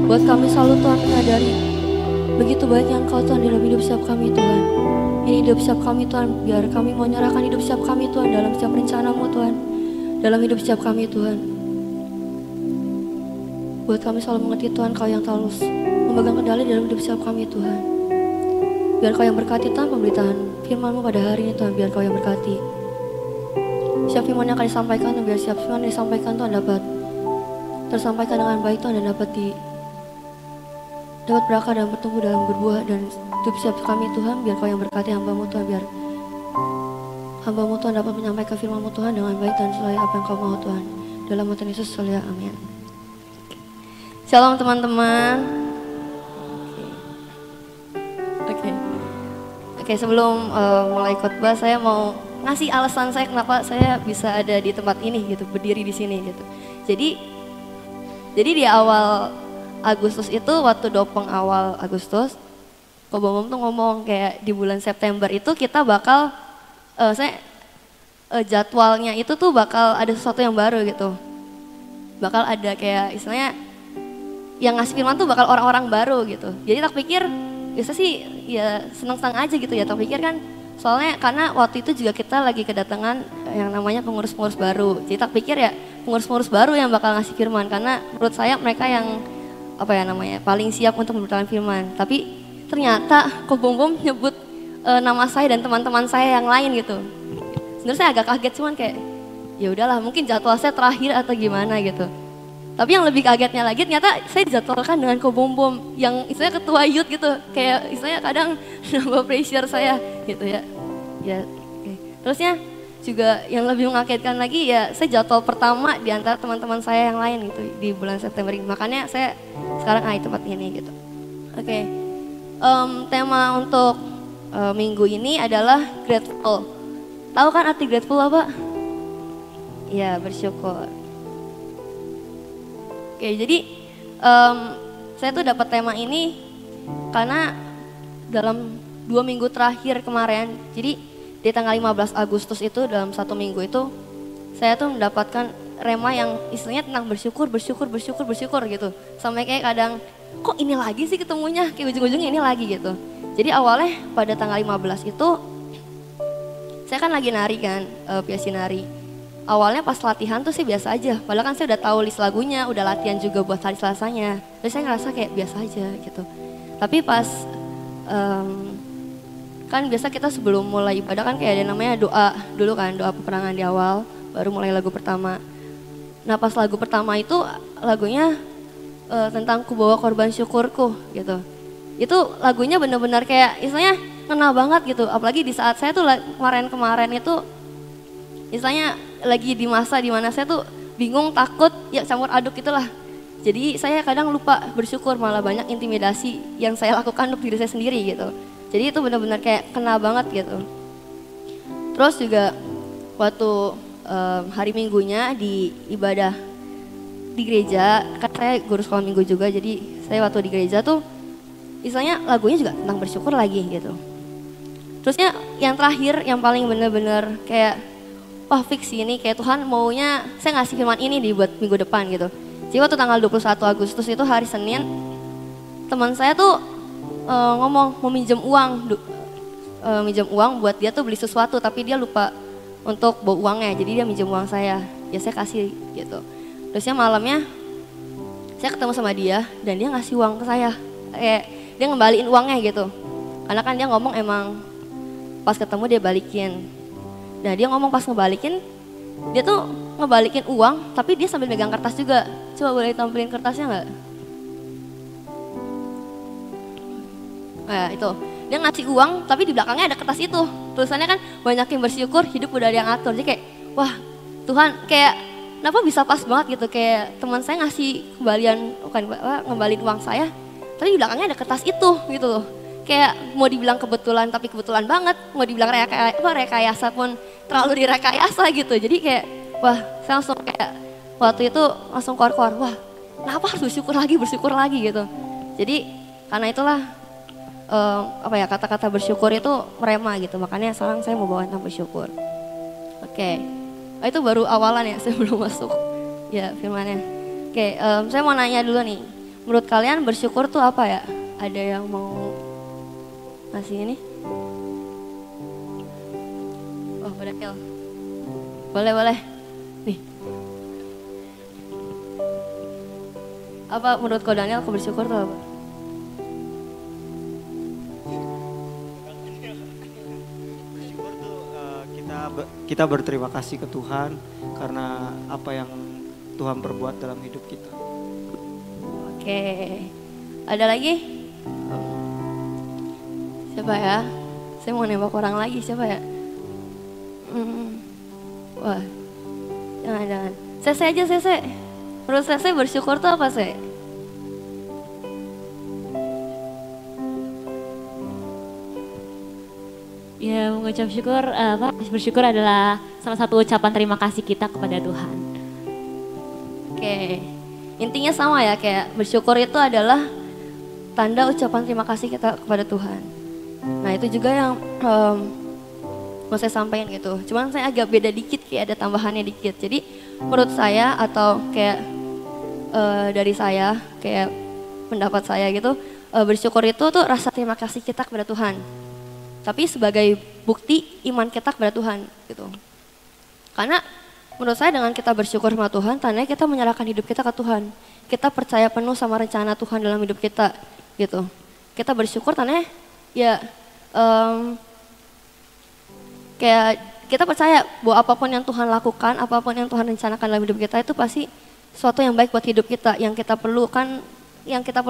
Buat kami selalu Tuhan menyadari begitu banyak Engkau Tuhan dalam hidup setiap kami Tuhan. Ini hidup setiap kami Tuhan, biar kami mau menyerahkan hidup setiap kami Tuhan dalam setiap rencana-Mu Tuhan. Dalam hidup setiap kami Tuhan. Buat kami selalu mengerti Tuhan Kau yang terus memegang kendali dalam hidup setiap kami Tuhan. Biar Kau yang berkati Tuhan pemberitaan firman-Mu pada hari ini Tuhan, biar Kau yang berkati. Setiap firman yang akan disampaikan, biar setiap firman yang disampaikan Tuhan dapat tersampaikan dengan baik Tuhan, dan dapat berkah dan bertumbuh dalam berbuah dan hidup setiap kami Tuhan. Biar Kau yang berkati hamba-Mu Tuhan, biar hamba-Mu Tuhan dapat menyampaikan firman-Mu Tuhan dengan baik dan sesuai apa yang Kau mau Tuhan. Dalam nama Tuhan Yesus, ya amin. Shalom teman-teman. Oke, sebelum mulai khotbah saya mau ngasih alasan saya kenapa saya bisa ada di tempat ini gitu, berdiri di sini gitu. Jadi di awal Agustus itu, waktu dopeng awal Agustus, Ko Bom tuh ngomong kayak di bulan September itu kita bakal jadwalnya itu tuh bakal ada sesuatu yang baru gitu. Bakal ada kayak istilahnya yang ngasih firman tuh bakal orang-orang baru gitu. Jadi tak pikir biasa sih ya senang-senang aja gitu ya, tak pikir kan soalnya karena waktu itu juga kita lagi kedatangan yang namanya pengurus-pengurus baru. Jadi tak pikir ya pengurus-pengurus baru yang bakal ngasih firman, karena menurut saya mereka yang paling siap untuk memberitakan firman. Tapi ternyata Ko Bom nyebut nama saya dan teman-teman saya yang lain gitu. Sebenarnya saya agak kaget, cuman kayak ya udahlah, mungkin jadwal saya terakhir atau gimana gitu. Tapi yang lebih kagetnya lagi ternyata saya dijadwalkan dengan Ko Bom yang istilahnya ketua youth gitu. Kayak istilahnya kadang nambah pressure saya gitu ya. Okay. Terusnya juga yang lebih mengagetkan lagi ya, saya jadwal pertama di antara teman-teman saya yang lain gitu di bulan September ini. Makanya saya sekarang di tempat ini gitu. Oke. Tema untuk minggu ini adalah grateful. Tahu kan arti grateful apa? Ya, bersyukur. Oke, jadi saya tuh dapat tema ini karena dalam 2 minggu terakhir kemarin, jadi di tanggal 15 Agustus itu dalam 1 minggu itu saya tuh mendapatkan rema yang istilahnya tentang bersyukur gitu. Sampai kayak kadang kok ini lagi sih ketemunya, kayak ujung-ujungnya ini lagi gitu. Jadi awalnya pada tanggal 15 itu saya kan lagi nari kan, biasa nari. Awalnya pas latihan tuh sih biasa aja, padahal kan saya udah tahu list lagunya, udah latihan juga buat hari Selasanya. Terus saya ngerasa kayak biasa aja gitu. Tapi pas kan biasa kita sebelum mulai ibadah kan kayak ada namanya doa dulu kan, doa peperangan di awal, baru mulai lagu pertama. Nah pas lagu pertama itu lagunya tentang ku bawa korban syukurku gitu. Itu lagunya bener-bener kayak istilahnya ngena banget gitu, apalagi di saat saya tuh kemarin-kemarin itu istilahnya lagi di masa dimana saya tuh bingung, takut, ya campur aduk itulah. Jadi saya kadang lupa bersyukur, malah banyak intimidasi yang saya lakukan untuk diri saya sendiri gitu. Jadi itu benar-benar kayak kena banget gitu. Terus juga waktu hari Minggunya di ibadah di gereja, kan saya guru sekolah minggu juga, jadi saya waktu di gereja tuh istilahnya lagunya juga tentang bersyukur lagi gitu. Terusnya yang terakhir yang paling benar-benar kayak wah fix ini kayak Tuhan maunya saya ngasih firman ini buat minggu depan gitu. Jadi waktu tanggal 21 Agustus itu hari Senin, teman saya tuh ngomong mau minjem uang buat dia tuh beli sesuatu, tapi dia lupa untuk bawa uangnya, jadi dia minjem uang saya, ya saya kasih gitu. Terusnya malamnya saya ketemu sama dia dan dia ngasih uang ke saya, dia ngembaliin uangnya gitu. Karena kan dia ngomong emang pas ketemu dia balikin. Nah dia ngomong pas ngebalikin, dia tuh ngebalikin uang tapi dia sambil megang kertas juga. Coba boleh tampilin kertasnya nggak? Nah itu, dia ngasih uang tapi di belakangnya ada kertas itu. Tulisannya kan banyakin bersyukur, hidup udah ada yang atur. Jadi kayak wah Tuhan kayak kenapa bisa pas banget gitu. Kayak teman saya ngasih ngembaliin uang saya, tapi di belakangnya ada kertas itu gitu loh. Kayak mau dibilang kebetulan tapi kebetulan banget, mau dibilang rekayasa pun terlalu direkayasa gitu. Jadi kayak wah saya langsung kayak waktu itu langsung keluar, wah kenapa harus bersyukur lagi gitu. Jadi karena itulah kata-kata bersyukur itu merema gitu, makanya sekarang saya mau bawa tentang bersyukur. Oke. Itu baru awalan ya, saya belum masuk ya firmannya. Oke, saya mau nanya dulu nih, menurut kalian bersyukur tuh apa ya? Ada yang mau ngasih ini? Oh, Daniel. Boleh. Nih. Apa menurut kau Daniel, kau bersyukur tuh apa? Bersyukur tuh kita berterima kasih ke Tuhan karena apa yang Tuhan perbuat dalam hidup kita. Oke. Ada lagi? Siapa ya? Saya mau nembak orang lagi, siapa ya? Wah, jangan. Sese aja, Sese. Menurut Sese bersyukur tuh apa, Se? Ya, mengucap syukur, bersyukur adalah salah satu ucapan terima kasih kita kepada Tuhan. Oke, intinya sama ya, kayak bersyukur itu adalah tanda ucapan terima kasih kita kepada Tuhan. Nah itu juga yang mau saya sampaikan gitu. Cuman saya agak beda dikit, kayak ada tambahannya dikit. Jadi menurut saya atau kayak dari saya, kayak pendapat saya gitu, bersyukur itu tuh rasa terima kasih kita kepada Tuhan. Tapi sebagai bukti iman kita kepada Tuhan gitu. Karena menurut saya dengan kita bersyukur sama Tuhan, tandanya kita menyerahkan hidup kita ke Tuhan. Kita percaya penuh sama rencana Tuhan dalam hidup kita gitu. Kita bersyukur tandanya ya kayak kita percaya bahwa apapun yang Tuhan lakukan, apapun yang Tuhan rencanakan dalam hidup kita itu pasti sesuatu yang baik buat hidup kita. Yang kita perlu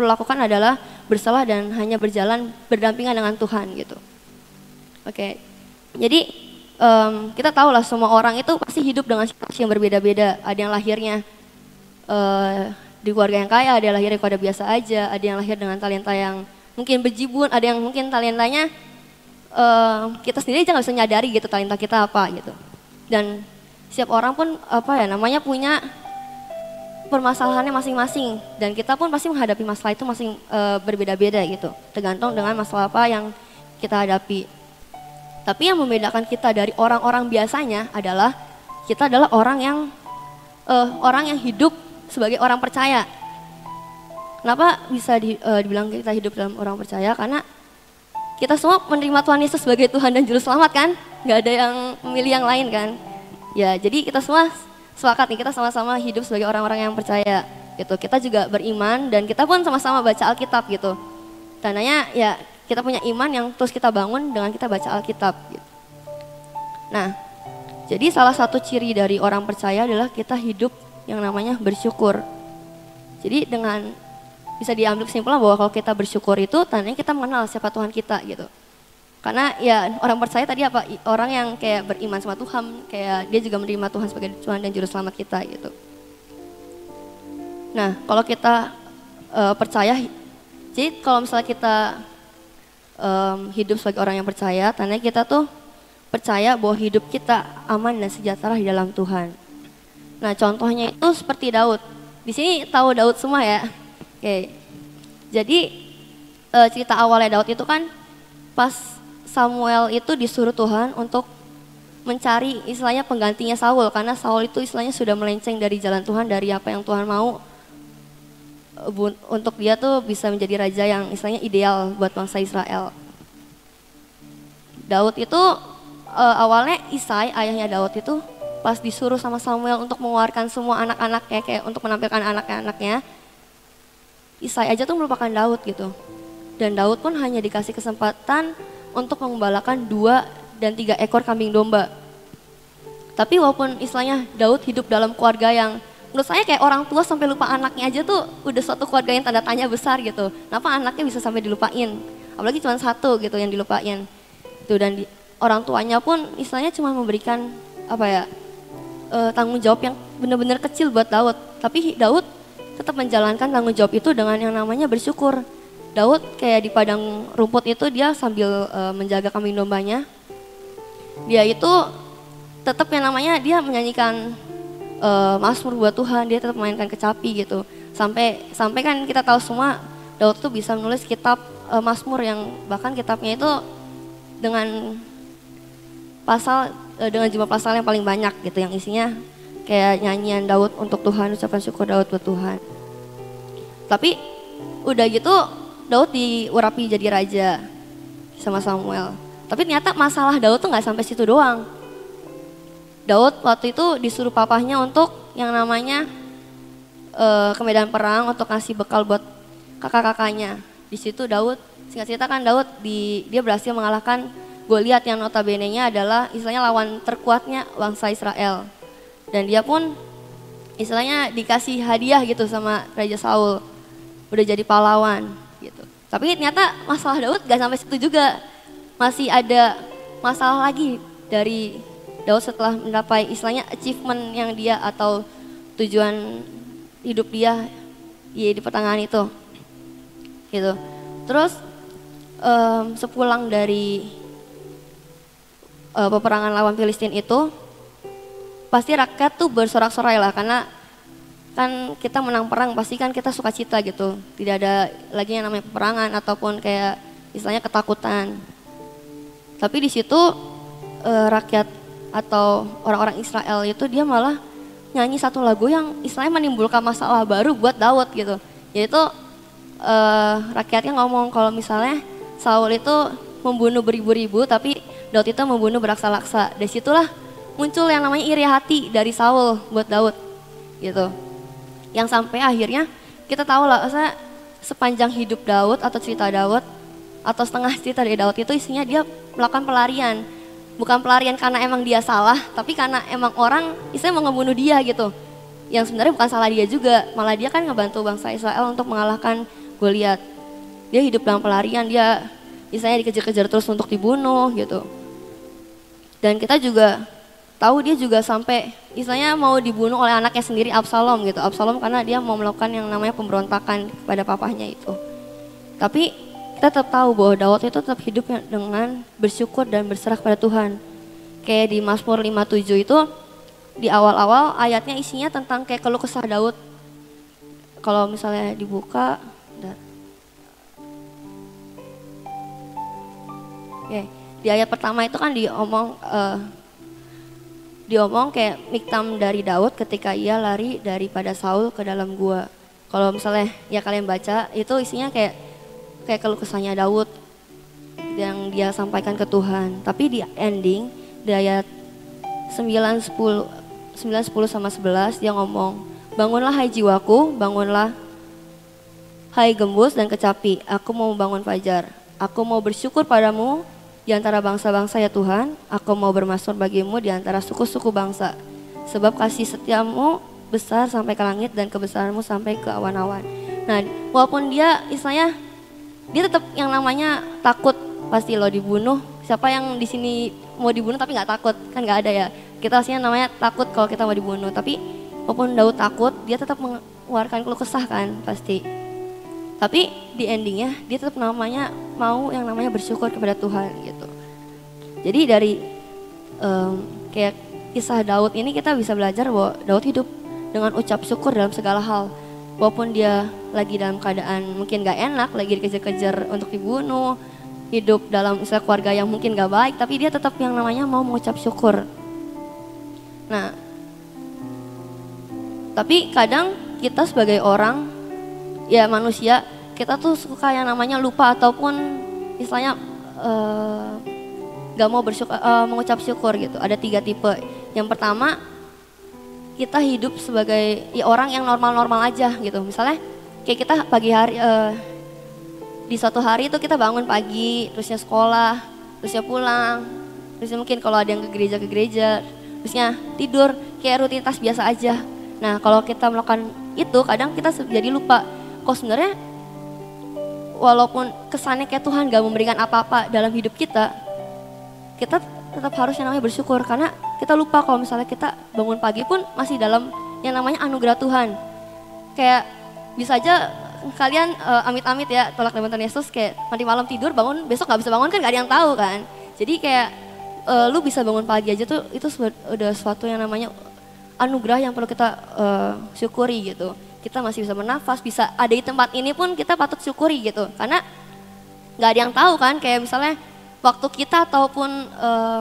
lakukan adalah bersalah dan hanya berjalan berdampingan dengan Tuhan gitu. Oke, jadi kita tahu lah semua orang itu pasti hidup dengan situasi yang berbeda-beda. Ada yang lahirnya di keluarga yang kaya, ada yang lahirnya keluarga biasa aja, ada yang lahir dengan talenta yang mungkin bejibun, ada yang mungkin talentanya kita sendiri aja nggak bisa nyadari gitu talenta kita apa gitu. Dan setiap orang pun punya permasalahannya masing-masing, dan kita pun pasti menghadapi masalah itu berbeda-beda gitu, tergantung dengan masalah apa yang kita hadapi. Tapi yang membedakan kita dari orang-orang biasanya adalah kita adalah orang yang hidup sebagai orang percaya. Kenapa bisa dibilang kita hidup dalam orang percaya? Karena kita semua menerima Tuhan Yesus sebagai Tuhan dan Juru Selamat kan? Gak ada yang memilih yang lain kan? Ya, jadi kita semua sepakat nih, kita sama-sama hidup sebagai orang-orang yang percaya gitu. Kita juga beriman dan kita pun sama-sama baca Alkitab gitu. Tandanya ya kita punya iman yang terus kita bangun dengan kita baca Alkitab gitu. Nah, jadi salah satu ciri dari orang percaya adalah kita hidup yang namanya bersyukur. Jadi dengan bisa diambil kesimpulan bahwa kalau kita bersyukur itu tandanya kita mengenal siapa Tuhan kita gitu. Karena ya orang percaya tadi orang yang kayak beriman sama Tuhan, kayak dia juga menerima Tuhan sebagai Tuhan dan Juru Selamat kita gitu. Nah kalau kita percaya, jadi kalau misalnya kita hidup sebagai orang yang percaya, tandanya kita tuh percaya bahwa hidup kita aman dan sejahtera di dalam Tuhan. Nah contohnya itu seperti Daud. Di sini tahu Daud semua ya. Oke, jadi cerita awalnya Daud itu kan pas Samuel itu disuruh Tuhan untuk mencari istilahnya penggantinya Saul, karena Saul itu istilahnya sudah melenceng dari jalan Tuhan, dari apa yang Tuhan mau untuk dia tuh bisa menjadi raja yang istilahnya ideal buat bangsa Israel. Daud itu awalnya Isai, ayahnya Daud itu pas disuruh sama Samuel untuk mengeluarkan semua anak-anaknya, kayak untuk menampilkan anak-anaknya, Isai aja tuh merupakan Daud gitu. Dan Daud pun hanya dikasih kesempatan untuk mengembalakan 2 dan 3 ekor kambing domba. Tapi walaupun istilahnya Daud hidup dalam keluarga yang menurut saya kayak orang tua sampai lupa anaknya aja tuh udah suatu keluarga yang tanda tanya besar gitu. Kenapa anaknya bisa sampai dilupain? Apalagi cuma 1 gitu yang dilupain. Tuh, dan orang tuanya pun istilahnya cuma memberikan tanggung jawab yang benar-benar kecil buat Daud. Tapi Daud tetap menjalankan tanggung jawab itu dengan yang namanya bersyukur. Daud kayak di padang rumput itu dia sambil menjaga kambing dombanya, dia itu tetap yang namanya dia menyanyikan mazmur buat Tuhan, dia tetap memainkan kecapi gitu. Sampai kan kita tahu semua Daud tuh bisa menulis kitab mazmur yang bahkan kitabnya itu dengan jumlah pasal yang paling banyak gitu, yang isinya kayak nyanyian Daud untuk Tuhan, ucapan syukur Daud buat Tuhan. Tapi udah gitu Daud diurapi jadi raja sama Samuel. Tapi ternyata masalah Daud tuh nggak sampai situ doang. Daud waktu itu disuruh papahnya untuk yang namanya ke medan perang untuk ngasih bekal buat kakak-kakaknya. Di situ Daud, singkat cerita kan Daud dia berhasil mengalahkan Goliat yang notabene-nya adalah istilahnya lawan terkuatnya bangsa Israel. Dan dia pun istilahnya dikasih hadiah gitu sama Raja Saul. Udah jadi pahlawan gitu. Tapi ternyata masalah Daud gak sampai situ juga. Masih ada masalah lagi dari Daud setelah mencapai istilahnya achievement yang dia atau tujuan hidup dia di pertengahan itu. Gitu. Terus sepulang dari peperangan lawan Filistin itu, pasti rakyat tuh bersorak-sorai lah, karena kan kita menang perang pasti kan kita sukacita gitu, tidak ada lagi yang namanya peperangan ataupun kayak istilahnya ketakutan. Tapi di situ rakyat atau orang-orang Israel itu dia malah nyanyi satu lagu yang istilahnya menimbulkan masalah baru buat Daud gitu, yaitu rakyatnya ngomong kalau misalnya Saul itu membunuh beribu-ribu tapi Daud itu membunuh beraksa-laksa. Dari situlah muncul yang namanya iri hati dari Saul buat Daud gitu. Yang sampai akhirnya kita tahu lah, sepanjang hidup Daud atau cerita Daud atau setengah cerita dari Daud itu isinya dia melakukan pelarian. Bukan pelarian karena emang dia salah, tapi karena emang orang istilahnya mau ngebunuh dia gitu. Yang sebenarnya bukan salah dia juga, malah dia kan ngebantu bangsa Israel untuk mengalahkan Goliat. Dia hidup dalam pelarian, dia istilahnya dikejar-kejar terus untuk dibunuh gitu. Dan kita juga tahu dia juga sampai istilahnya mau dibunuh oleh anaknya sendiri, Absalom gitu. Absalom karena dia mau melakukan yang namanya pemberontakan kepada papahnya itu. Tapi kita tetap tahu bahwa Daud itu tetap hidup dengan bersyukur dan berserah pada Tuhan. Kayak di Mazmur 57 itu di awal-awal ayatnya isinya tentang kayak keluh kesah Daud. Kalau misalnya dibuka, di ayat pertama itu kan diomong kayak miktam dari Daud ketika ia lari daripada Saul ke dalam gua. Kalau misalnya ya kalian baca itu isinya kayak keluh kesahnya Daud yang dia sampaikan ke Tuhan. Tapi di ending di ayat 9, 10 sama 11 dia ngomong, bangunlah hai jiwaku, bangunlah hai gembus dan kecapi, aku mau membangun fajar. Aku mau bersyukur padamu di antara bangsa-bangsa ya Tuhan, aku mau bermasmur bagimu di antara suku-suku bangsa. Sebab kasih setiamu besar sampai ke langit dan kebesaranmu sampai ke awan-awan. Nah, walaupun dia istilahnya dia tetap yang namanya takut pasti lo dibunuh. Siapa yang di sini mau dibunuh tapi nggak takut? Kan nggak ada ya. Kita pastinya namanya takut kalau kita mau dibunuh. Tapi walaupun Daud takut, dia tetap mengeluarkan keluh kesah kan pasti. Tapi di endingnya dia tetap namanya mau yang namanya bersyukur kepada Tuhan gitu. Jadi dari kayak kisah Daud ini kita bisa belajar bahwa Daud hidup dengan ucap syukur dalam segala hal. Walaupun dia lagi dalam keadaan mungkin gak enak, lagi dikejar-kejar untuk dibunuh, hidup dalam istilah keluarga yang mungkin gak baik, tapi dia tetap yang namanya mau mengucap syukur. Nah, tapi kadang kita sebagai orang ya manusia, kita tuh suka yang namanya lupa ataupun istilahnya gak mau mengucap syukur gitu. Ada 3 tipe. Yang pertama, kita hidup sebagai ya orang yang normal-normal aja gitu. Misalnya kayak kita pagi hari, di suatu hari itu kita bangun pagi, terusnya sekolah, terusnya pulang, terusnya mungkin kalau ada yang ke gereja, terusnya tidur, kayak rutinitas biasa aja. Nah kalau kita melakukan itu kadang kita jadi lupa, kok sebenarnya walaupun kesannya kayak Tuhan gak memberikan apa-apa dalam hidup kita tetap harus yang namanya bersyukur. Karena kita lupa kalau misalnya kita bangun pagi pun masih dalam yang namanya anugerah Tuhan. Kayak bisa aja kalian amit-amit ya tolak dalam Tuhan Yesus kayak nanti malam tidur bangun besok gak bisa bangun kan gak ada yang tahu kan. Jadi kayak lu bisa bangun pagi aja tuh itu udah suatu yang namanya anugerah yang perlu kita syukuri gitu. Kita masih bisa bernafas, bisa ada di tempat ini pun kita patut syukuri gitu. Karena gak ada yang tahu kan, kayak misalnya waktu kita ataupun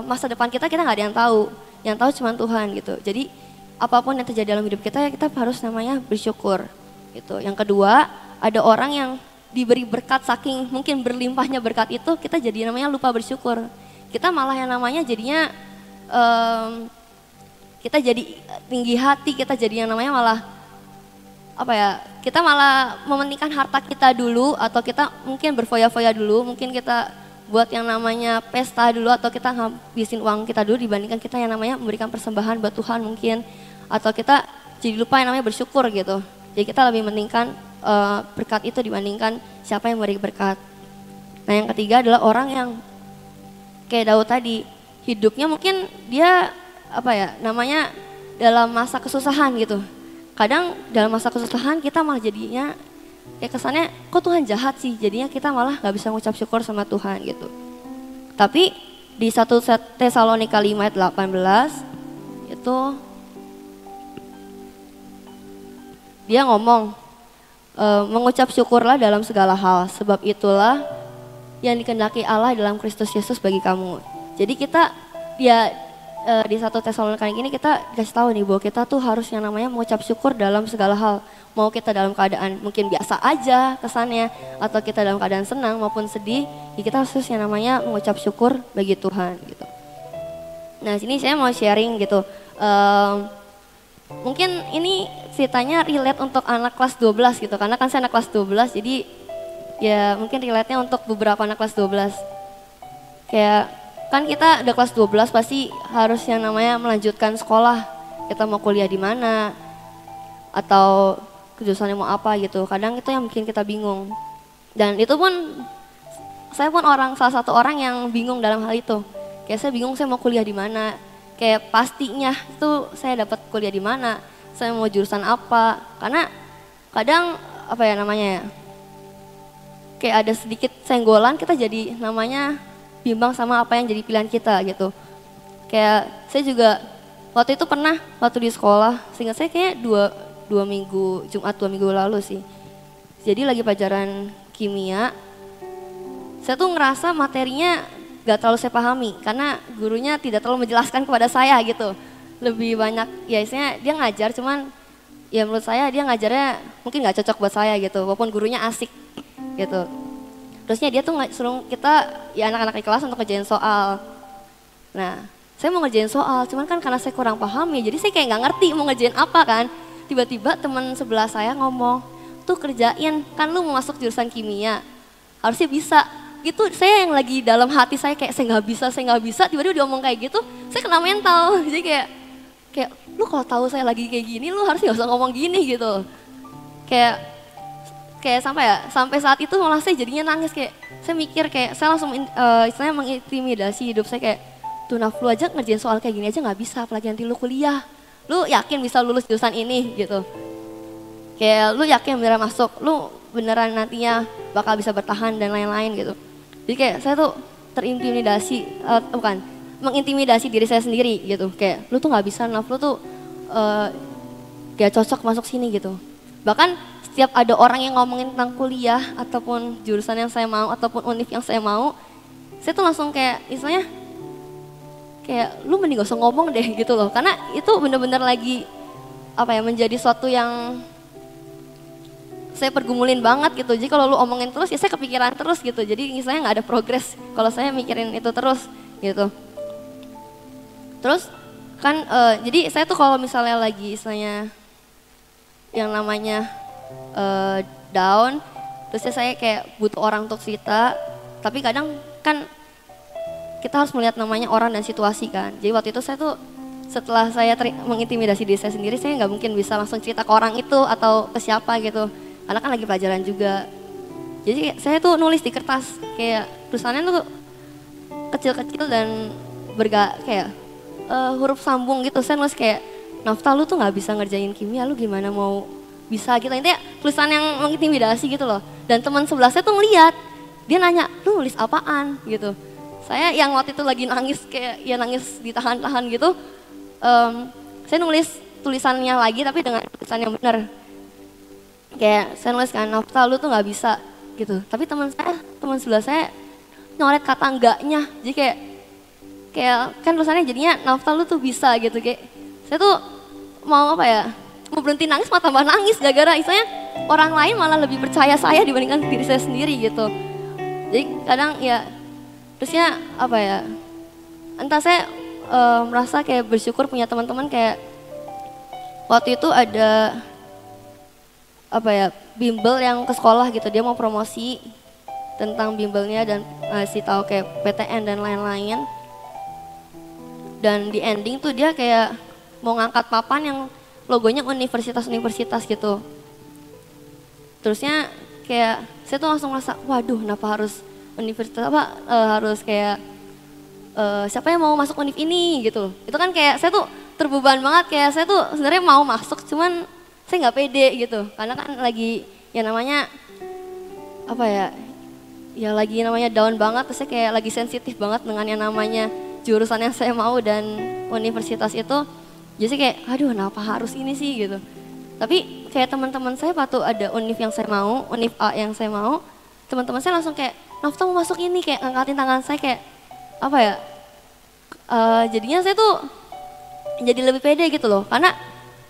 masa depan kita gak ada yang tahu. Yang tahu cuma Tuhan gitu. Jadi apapun yang terjadi dalam hidup kita ya kita harus namanya bersyukur gitu. Yang kedua, ada orang yang diberi berkat saking mungkin berlimpahnya berkat itu, kita jadi namanya lupa bersyukur. Kita malah yang namanya jadinya kita jadi tinggi hati, kita jadi yang namanya malah apa ya, kita malah mementingkan harta kita dulu, atau kita mungkin berfoya-foya dulu, mungkin kita buat yang namanya pesta dulu, atau kita ngabisin uang kita dulu dibandingkan kita yang namanya memberikan persembahan buat Tuhan mungkin, atau kita jadi lupa yang namanya bersyukur gitu. Jadi kita lebih mementingkan berkat itu dibandingkan siapa yang memberi berkat. Nah yang ketiga adalah orang yang kayak Daud tadi, hidupnya mungkin dia apa ya namanya dalam masa kesusahan gitu. Kadang dalam masa kesusahan kita malah jadinya kayak kesannya kok Tuhan jahat sih, jadinya kita malah gak bisa ngucap syukur sama Tuhan gitu. Tapi di 1 Tesalonika 5 ayat 18 itu dia ngomong, mengucap syukurlah dalam segala hal, sebab itulah yang dikehendaki Allah dalam Kristus Yesus bagi kamu. Jadi kita ya di 1 Tesalonika ini kita kasih tahu nih bahwa kita tuh harus yang namanya mengucap syukur dalam segala hal. Mau kita dalam keadaan mungkin biasa aja kesannya, atau kita dalam keadaan senang maupun sedih, ya kita harus yang namanya mengucap syukur bagi Tuhan gitu. Nah sini saya mau sharing gitu. Mungkin ini ceritanya relate untuk anak kelas 12 gitu, karena kan saya anak kelas 12, jadi ya mungkin relate-nya untuk beberapa anak kelas 12. Kayak kan kita udah kelas 12 pasti harus yang namanya melanjutkan sekolah. Kita mau kuliah di mana atau jurusannya mau apa gitu. Kadang itu yang bikin kita bingung. Dan itu pun saya pun salah satu orang yang bingung dalam hal itu. Kayak saya bingung saya mau kuliah di mana. Kayak pastinya itu saya dapat kuliah di mana, saya mau jurusan apa. Karena kadang apa ya namanya ya, kayak ada sedikit senggolan, kita jadi namanya bimbang sama apa yang jadi pilihan kita gitu. Kayak saya juga waktu itu pernah, waktu di sekolah, seingat saya kayak dua minggu, Jumat 2 minggu lalu sih. Jadi lagi pelajaran kimia, saya tuh ngerasa materinya gak terlalu saya pahami, karena gurunya tidak terlalu menjelaskan kepada saya gitu. Lebih banyak, ya istilahnya dia ngajar, cuman ya menurut saya dia ngajarnya mungkin gak cocok buat saya gitu, walaupun gurunya asik gitu. Terusnya dia tuh suruh kita, ya anak-anak di kelas untuk ngerjain soal. Nah, saya mau ngerjain soal, cuman kan karena saya kurang paham ya, jadi saya kayak gak ngerti mau ngerjain apa kan. Tiba-tiba teman sebelah saya ngomong, tuh kerjain, kan lu mau masuk jurusan kimia, harusnya bisa. Gitu, saya yang lagi dalam hati saya kayak saya nggak bisa, tiba-tiba dia ngomong kayak gitu, saya kena mental. Jadi kayak lu kalau tahu saya lagi kayak gini, lu harus nggak usah ngomong gini gitu. Kayak sampai saat itu malah saya jadinya nangis, kayak saya mikir kayak saya langsung istilahnya mengintimidasi hidup saya, kayak tuh Naf, lu aja ngerjain soal kayak gini aja nggak bisa, apalagi nanti lu kuliah, lu yakin bisa lulus jurusan ini gitu. Kayak lu yakin beneran masuk, lu beneran nantinya bakal bisa bertahan dan lain-lain gitu. Jadi kayak saya tuh terintimidasi, mengintimidasi diri saya sendiri gitu. Kayak lu tuh gak bisa, Naf, lu tuh gak cocok masuk sini gitu. Bahkan setiap ada orang yang ngomongin tentang kuliah ataupun jurusan yang saya mau ataupun univ yang saya mau, saya tuh langsung kayak istilahnya kayak lu mending gak usah ngomong deh gitu loh. Karena itu bener-bener lagi apa ya, menjadi suatu yang saya pergumulin banget gitu. Jadi kalau lu omongin terus ya saya kepikiran terus gitu. Jadi misalnya nggak ada progres kalau saya mikirin itu terus gitu. Terus kan jadi saya tuh kalau misalnya lagi istilahnya yang namanya down, terus saya kayak butuh orang untuk cerita. Tapi kadang kan kita harus melihat namanya orang dan situasi kan. Jadi waktu itu saya tuh setelah saya mengintimidasi diri saya sendiri, saya nggak mungkin bisa langsung cerita ke orang itu atau ke siapa gitu. Karena kan lagi pelajaran juga. Jadi saya tuh nulis di kertas, kayak tulisannya tuh kecil-kecil dan kayak huruf sambung gitu. Saya nulis kayak, Nafta lu tuh gak bisa ngerjain kimia, lu gimana mau bisa gitu. Intinya tulisan yang mengintimidasi gitu loh. Dan teman sebelah saya tuh ngeliat, dia nanya, lu nulis apaan gitu. Saya yang waktu itu lagi nangis, kayak ya nangis ditahan-tahan gitu. Saya nulis tulisannya lagi tapi dengan tulisan yang benar. Kayak saya nulis kan, Nafta lu tuh gak bisa gitu. Tapi teman sebelah saya nyoret kata enggaknya. Jadi kayak kan tulisannya jadinya Nafta lu tuh bisa gitu. Kayak saya tuh mau apa ya, mau berhenti nangis malah tambah nangis gara-gara istilahnya orang lain malah lebih percaya saya dibandingkan diri saya sendiri gitu. Jadi kadang ya terusnya apa ya, entah saya merasa kayak bersyukur punya teman-teman kayak waktu itu ada apa ya, bimbel yang ke sekolah gitu, dia mau promosi tentang bimbelnya dan ngasih tahu kayak PTN dan lain-lain. Dan di ending tuh dia kayak mau ngangkat papan yang logonya universitas-universitas gitu. Terusnya kayak saya tuh langsung merasa, waduh kenapa harus universitas harus kayak siapa yang mau masuk univ ini gitu. Itu kan kayak saya tuh terbeban banget, kayak saya tuh sebenarnya mau masuk cuman saya nggak pede gitu. Karena kan lagi ya namanya apa ya, ya lagi namanya down banget, terus saya kayak lagi sensitif banget dengan yang namanya jurusan yang saya mau dan universitas itu. Jadi kayak aduh kenapa harus ini sih gitu. Tapi kayak teman-teman saya waktu ada univ yang saya mau, univ A yang saya mau, teman-teman saya langsung kayak, Nafta mau masuk ini, kayak ngangkatin tangan saya kayak apa ya, jadinya saya tuh jadi lebih pede gitu loh. Karena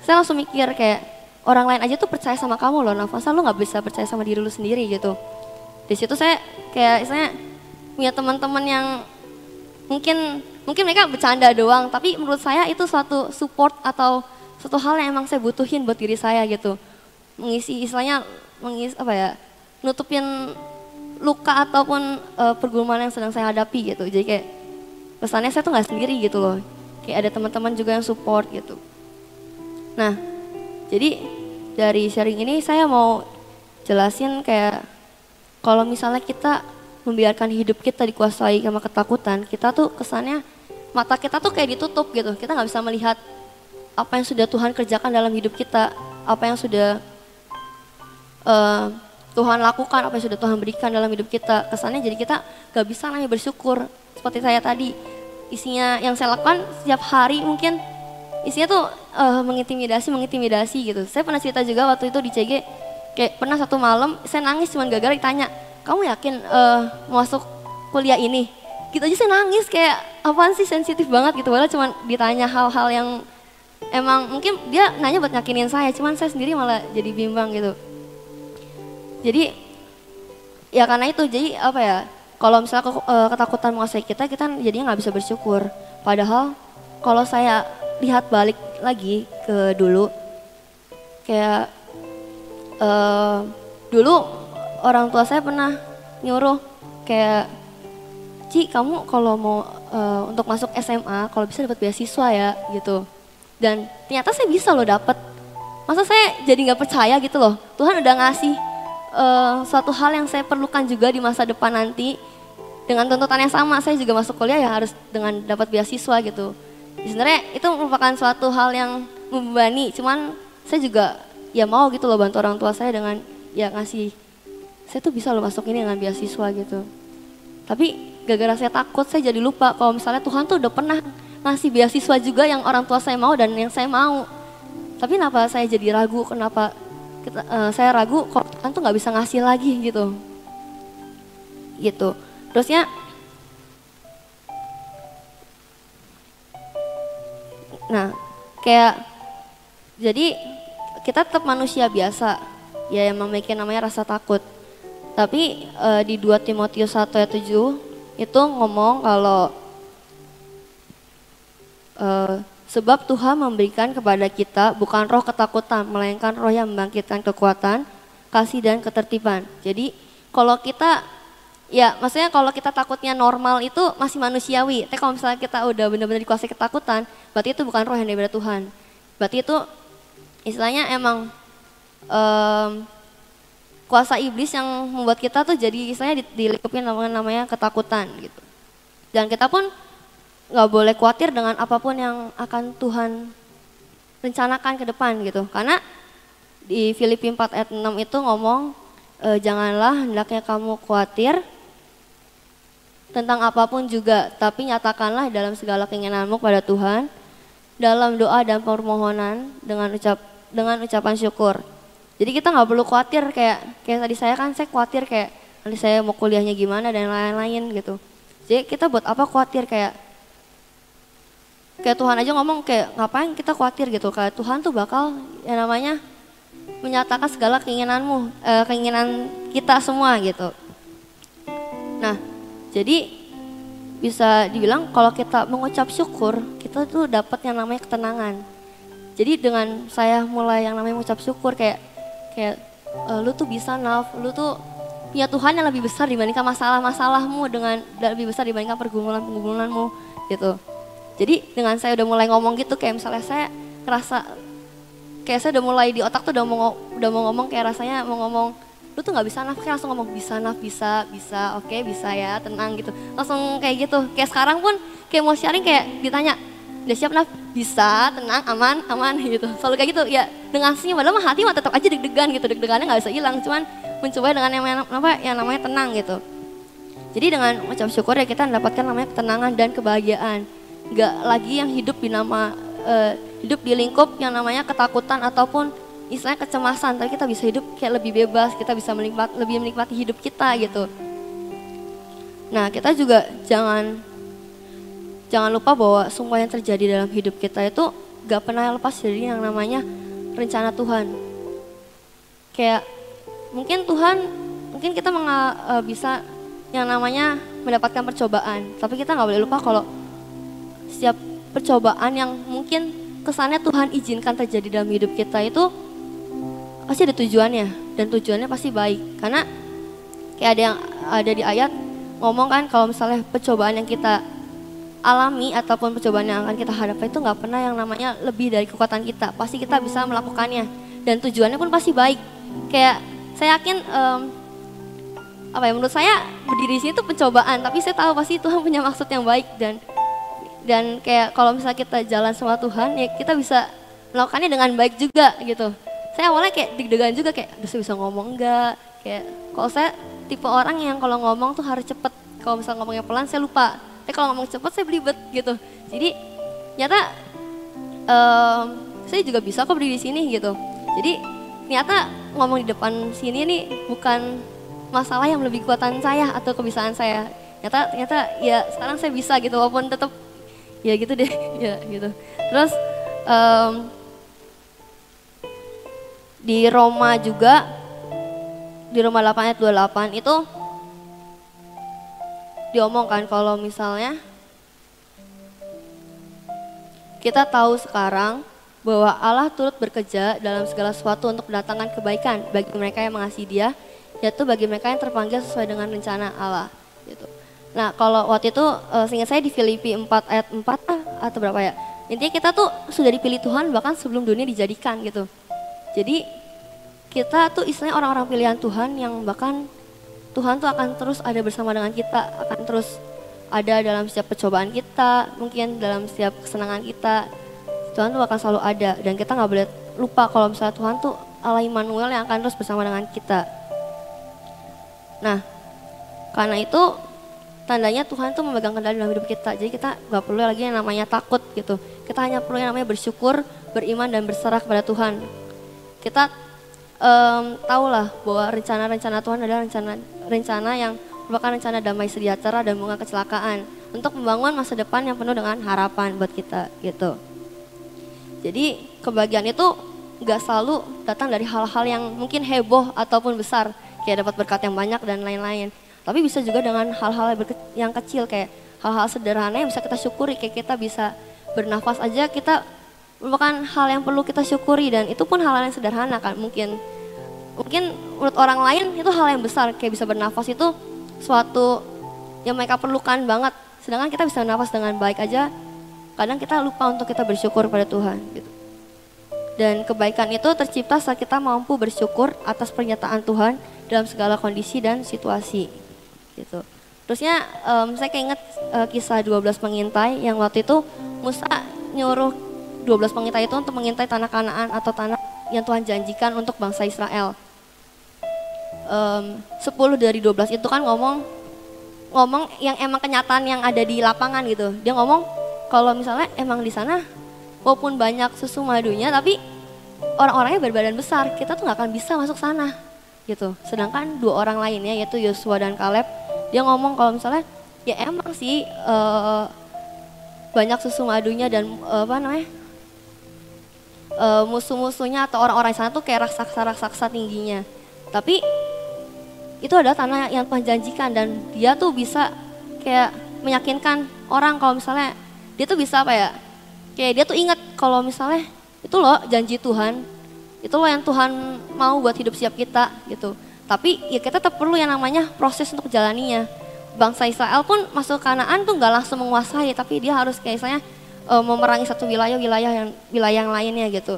saya langsung mikir kayak orang lain aja tuh percaya sama kamu loh, Naf, masa lu gak bisa percaya sama diri lu sendiri gitu. Di situ saya kayak misalnya punya teman-teman yang mungkin mereka bercanda doang, tapi menurut saya itu suatu support atau suatu hal yang emang saya butuhin buat diri saya gitu. Mengisi istilahnya apa ya, nutupin luka ataupun pergumulan yang sedang saya hadapi gitu. Jadi kayak kesannya saya tuh nggak sendiri gitu loh. Kayak ada teman-teman juga yang support gitu. Nah, jadi dari sharing ini saya mau jelasin kayak kalau misalnya kita membiarkan hidup kita dikuasai sama ketakutan, kita tuh kesannya mata kita tuh kayak ditutup gitu. Kita nggak bisa melihat apa yang sudah Tuhan kerjakan dalam hidup kita, apa yang sudah Tuhan lakukan, apa yang sudah Tuhan berikan dalam hidup kita. Kesannya jadi kita nggak bisa namanya bersyukur. Seperti saya tadi, isinya yang saya lakukan setiap hari mungkin isinya tuh mengintimidasi gitu. Saya pernah cerita juga waktu itu di CG, kayak pernah satu malam saya nangis cuma gara-gara ditanya, kamu yakin mau masuk kuliah ini? Gitu aja saya nangis, kayak apaan sih, sensitif banget gitu. Padahal cuma ditanya hal-hal yang emang mungkin dia nanya buat nyakinin saya, cuman saya sendiri malah jadi bimbang gitu. Jadi ya karena itu, jadi apa ya, kalau misalnya ketakutan menguasai kita jadinya nggak bisa bersyukur. Padahal kalau saya lihat balik lagi ke dulu, kayak dulu orang tua saya pernah nyuruh kayak, Ci kamu kalau mau untuk masuk SMA kalau bisa dapat beasiswa ya gitu. Dan ternyata saya bisa loh dapet. Masa saya jadi nggak percaya gitu loh. Tuhan udah ngasih suatu hal yang saya perlukan juga di masa depan nanti. Dengan tuntutan yang sama, saya juga masuk kuliah ya harus dengan dapat beasiswa gitu. Sebenarnya itu merupakan suatu hal yang membebani. Cuman saya juga ya mau gitu loh bantu orang tua saya dengan ya ngasih, saya tuh bisa loh masuk ini dengan beasiswa gitu. Tapi gara-gara saya takut, saya jadi lupa kalau misalnya Tuhan tuh udah pernah ngasih beasiswa juga yang orang tua saya mau dan yang saya mau. Tapi kenapa saya jadi ragu, kenapa saya ragu kok Tuhan tuh nggak bisa ngasih lagi gitu. Gitu. Terusnya, nah kayak jadi kita tetap manusia biasa ya yang memiliki namanya rasa takut. Tapi di 2 Timotius 1 ayat 7 itu ngomong kalau sebab Tuhan memberikan kepada kita bukan roh ketakutan, melainkan roh yang membangkitkan kekuatan, kasih dan ketertiban. Jadi kalau kita, ya maksudnya kalau kita takutnya normal itu masih manusiawi. Tapi kalau misalnya kita udah benar-benar dikuasai ketakutan, berarti itu bukan roh yang daripada Tuhan. Berarti itu istilahnya emang kuasa iblis yang membuat kita tuh jadi istilahnya dilingkupin namanya ketakutan gitu. Dan kita pun nggak boleh khawatir dengan apapun yang akan Tuhan rencanakan ke depan gitu. Karena di Filipi 4 ayat 6 itu ngomong, janganlah hendaknya kamu khawatir tentang apapun juga, tapi nyatakanlah dalam segala keinginanmu pada Tuhan, dalam doa dan permohonan dengan ucapan syukur. Jadi kita nggak perlu khawatir kayak tadi saya khawatir kayak nanti saya mau kuliahnya gimana dan lain-lain gitu. Jadi kita buat apa khawatir, kayak kayak Tuhan aja ngomong kayak ngapain kita khawatir gitu, kayak Tuhan tuh bakal yang namanya menyatakan segala keinginanmu, keinginan kita semua gitu. Nah, jadi bisa dibilang kalau kita mengucap syukur, kita tuh dapat yang namanya ketenangan. Jadi dengan saya mulai yang namanya mengucap syukur kayak lu tuh bisa Naf, lu tuh punya Tuhan yang lebih besar dibandingkan masalah-masalahmu, dengan lebih besar dibandingkan pergumulan-pergumulanmu gitu. Jadi dengan saya udah mulai ngomong gitu, kayak misalnya saya ngerasa kayak saya udah mulai di otak tuh udah mau ngomong kayak rasanya mau ngomong lu tuh nggak bisa Naf, kayak langsung ngomong bisa Naf, bisa, oke bisa ya, tenang gitu, langsung kayak gitu. Kayak sekarang pun kayak mau sharing kayak ditanya udah siap Naf, bisa, tenang, aman gitu, selalu kayak gitu ya, dengan senyum. Padahal hati mah tetap aja deg-degan gitu, deg-degannya nggak bisa hilang, cuman mencoba dengan yang namanya tenang gitu. Jadi dengan ucap syukur ya kita mendapatkan namanya ketenangan dan kebahagiaan. Nggak lagi yang hidup hidup di lingkup yang namanya ketakutan ataupun istilahnya kecemasan, tapi kita bisa hidup kayak lebih bebas, kita bisa lebih menikmati hidup kita gitu. Nah, kita juga jangan lupa bahwa semua yang terjadi dalam hidup kita itu gak pernah lepas dari yang namanya rencana Tuhan. Kayak mungkin kita bisa yang namanya mendapatkan percobaan, tapi kita gak boleh lupa kalau setiap percobaan yang mungkin kesannya Tuhan izinkan terjadi dalam hidup kita itu pasti ada tujuannya, dan tujuannya pasti baik. Karena kayak ada di ayat ngomong kan, kalau misalnya percobaan yang kita alami ataupun percobaan yang akan kita hadapi itu nggak pernah yang namanya lebih dari kekuatan kita, pasti kita bisa melakukannya dan tujuannya pun pasti baik. Kayak saya yakin menurut saya berdiri di sini itu pencobaan, tapi saya tahu pasti Tuhan punya maksud yang baik, dan kayak kalau misalnya kita jalan sama Tuhan ya kita bisa melakukannya dengan baik juga gitu. Saya awalnya kayak deg-degan juga, kayak saya bisa ngomong enggak, kayak kalau saya tipe orang yang kalau ngomong tuh harus cepet, kalau misalnya ngomongnya pelan saya lupa, tapi kalau ngomong cepet saya belibet gitu. Jadi ternyata saya juga bisa kok berdiri di sini gitu. Jadi ternyata ngomong di depan sini nih bukan masalah yang lebih kuatan saya atau kebiasaan saya. Ternyata ya sekarang saya bisa gitu, walaupun tetap ya gitu deh ya gitu. Terus di Roma 8 ayat 28 itu diomongkan kalau misalnya kita tahu sekarang bahwa Allah turut bekerja dalam segala sesuatu untuk mendatangkan kebaikan bagi mereka yang mengasihi Dia, yaitu bagi mereka yang terpanggil sesuai dengan rencana Allah gitu. Nah, kalau waktu itu seingat saya di Filipi 4 ayat 4 atau berapa ya, intinya kita tuh sudah dipilih Tuhan bahkan sebelum dunia dijadikan gitu. Jadi kita tuh istilahnya orang-orang pilihan Tuhan yang bahkan Tuhan tuh akan terus ada bersama dengan kita, akan terus ada dalam setiap percobaan kita, mungkin dalam setiap kesenangan kita. Tuhan tuh akan selalu ada, dan kita gak boleh lupa kalau misalnya Tuhan tuh Allah Immanuel yang akan terus bersama dengan kita. Nah, karena itu tandanya Tuhan tuh memegang kendali dalam hidup kita, jadi kita gak perlu lagi yang namanya takut gitu. Kita hanya perlu yang namanya bersyukur, beriman, dan berserah kepada Tuhan. Kita tahulah bahwa rencana-rencana Tuhan adalah rencana yang merupakan rencana damai sejahtera dan bukan kecelakaan untuk membangun masa depan yang penuh dengan harapan buat kita gitu. Jadi kebahagiaan itu gak selalu datang dari hal-hal yang mungkin heboh ataupun besar, kayak dapat berkat yang banyak dan lain-lain. Tapi bisa juga dengan hal-hal yang kecil, kayak hal-hal sederhana yang bisa kita syukuri, kayak kita bisa bernafas aja, kita merupakan hal yang perlu kita syukuri, dan itu pun hal-hal yang sederhana kan. Mungkin menurut orang lain itu hal yang besar, kayak bisa bernafas itu suatu yang mereka perlukan banget, sedangkan kita bisa bernafas dengan baik aja. Kadang kita lupa untuk kita bersyukur pada Tuhan gitu. Dan kebaikan itu tercipta saat kita mampu bersyukur atas pernyataan Tuhan dalam segala kondisi dan situasi gitu. Terusnya saya keinget kisah 12 pengintai yang waktu itu Musa nyuruh 12 pengintai itu untuk mengintai tanah Kanaan atau tanah yang Tuhan janjikan untuk bangsa Israel. 10 dari 12 itu kan ngomong yang emang kenyataan yang ada di lapangan gitu. Dia ngomong kalau misalnya emang di sana walaupun banyak susu madunya, tapi orang-orangnya berbadan besar, kita tuh nggak akan bisa masuk sana gitu. Sedangkan 2 orang lainnya yaitu Yosua dan Kaleb, dia ngomong kalau misalnya ya emang sih banyak susu madunya dan musuh-musuhnya atau orang-orang di sana tuh kayak raksasa-raksasa tingginya. Tapi itu adalah tanah yang Tuhan janjikan dan dia tuh bisa kayak meyakinkan orang kalau misalnya dia tuh bisa kayak dia tuh ingat kalau misalnya itu loh janji Tuhan, itu loh yang Tuhan mau buat hidup siap kita gitu. Tapi ya kita tetap perlu yang namanya proses untuk jalaninya. Bangsa Israel pun masuk Kanaan tuh nggak langsung menguasai, tapi dia harus kayak misalnya memerangi satu wilayah yang lainnya gitu.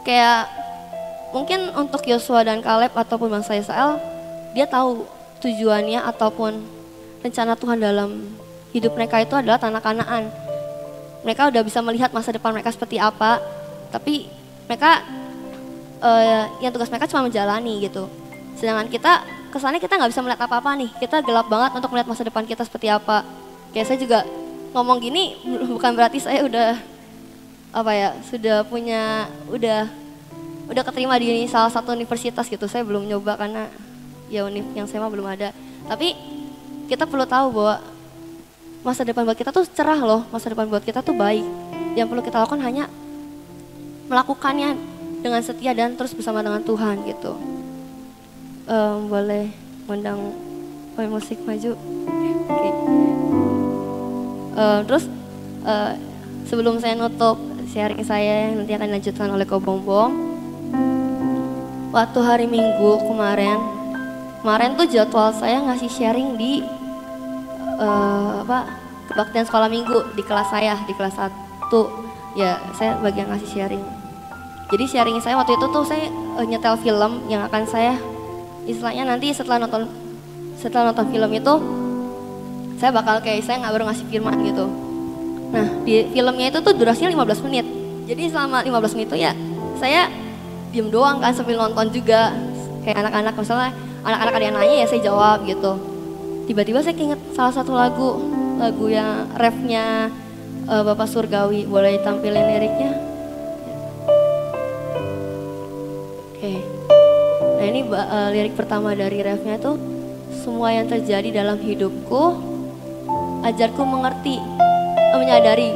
Kayak mungkin untuk Yosua dan Kaleb ataupun bangsa Israel, dia tahu tujuannya ataupun rencana Tuhan dalam hidup mereka itu adalah tanah Kanaan. Mereka udah bisa melihat masa depan mereka seperti apa, tapi mereka yang tugas mereka cuma menjalani gitu. Sedangkan kita kesannya kita nggak bisa melihat apa-apa nih, kita gelap banget untuk melihat masa depan kita seperti apa. Kayak saya juga ngomong gini bukan berarti saya udah udah keterima di salah satu universitas gitu. Saya belum nyoba karena ya univ yang saya mah belum ada. Tapi kita perlu tahu bahwa masa depan buat kita tuh cerah loh, masa depan buat kita tuh baik. Yang perlu kita lakukan hanya melakukannya dengan setia dan terus bersama dengan Tuhan gitu. Boleh undang pemain musik maju. Oke. Terus sebelum saya nutup sharing saya yang nanti akan dilanjutkan oleh Ko Bongbong, waktu hari Minggu kemarin tuh jadwal saya ngasih sharing di kebaktian sekolah minggu di kelas saya, di kelas 1 ya, saya bagian ngasih sharing. Jadi sharing saya waktu itu tuh saya nyetel film yang akan saya istilahnya nanti setelah nonton film itu saya bakal kayak saya nggak baru ngasih firman gitu. Nah di filmnya itu tuh durasinya 15 menit. Jadi selama 15 menit itu ya saya diem doang kan sambil nonton juga. Kayak anak-anak misalnya anak-anak ada yang nanya ya saya jawab gitu. Tiba-tiba saya keinget salah satu lagu yang refnya Bapak Surgawi. Boleh tampilin liriknya? Oke. Nah ini lirik pertama dari refnya tuh, semua yang terjadi dalam hidupku, ajarku mengerti, menyadari,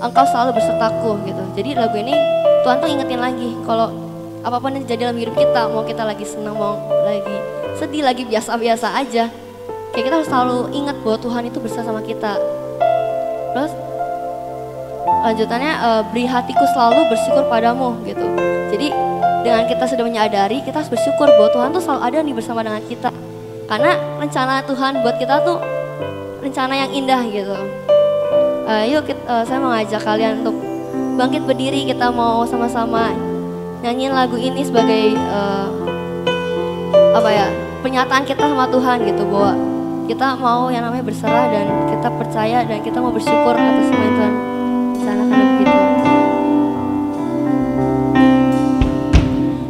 engkau selalu bersertaku gitu. Jadi lagu ini Tuhan tuh ingetin lagi kalau apapun yang terjadi dalam hidup kita, mau kita lagi senang, mau lagi sedih, lagi biasa-biasa aja, kayak kita harus selalu ingat bahwa Tuhan itu bersama kita. Terus lanjutannya beri hatiku selalu bersyukur padamu gitu. Jadi dengan kita sudah menyadari, kita harus bersyukur bahwa Tuhan tuh selalu ada nih bersama dengan kita. Karena rencana Tuhan buat kita tuh rencana yang indah gitu. Saya mau ngajak kalian untuk bangkit berdiri, kita mau sama-sama nyanyiin lagu ini sebagai pernyataan kita sama Tuhan gitu, bahwa kita mau yang namanya berserah dan kita percaya dan kita mau bersyukur atas semua yang Tuhan rencanakan dalam hidup kita.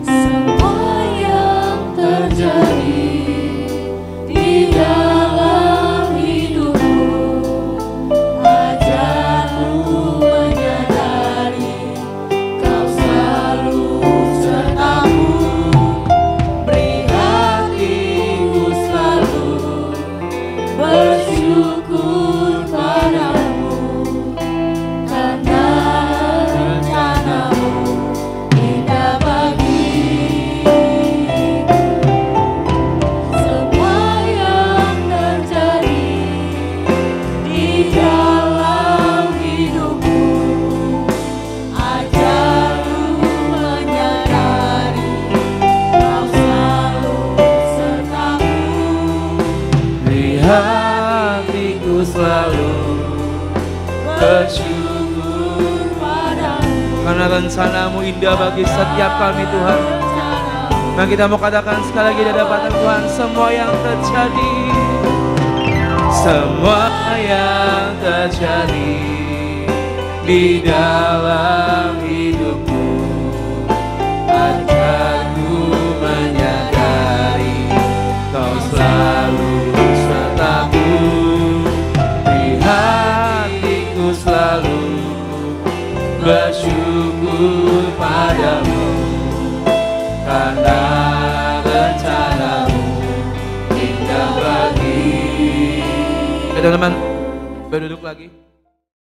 Semua yang terjadi di dalam hidupku, ajarku menyadari kau selalu sertaku. Beri hatiku selalu bersyukur padamu, karena rencanamu indah bagiku. Semua yang terjadi di dalam hidupku, ajarku menyadari kau selalu sertaku. Beri hatiku selalu bersyukur Padamu, karena rencanamu indah bagi setiap kami Tuhan. Nah kita mau katakan sekali lagi di hadapan Tuhan, semua yang terjadi di dalam hidupku, ajarku menyadari kau selalu sertaku. Di hatiku selalu bersyukur padamu, karena rencanamu indah bagi. Teman-teman, Berduduk lagi.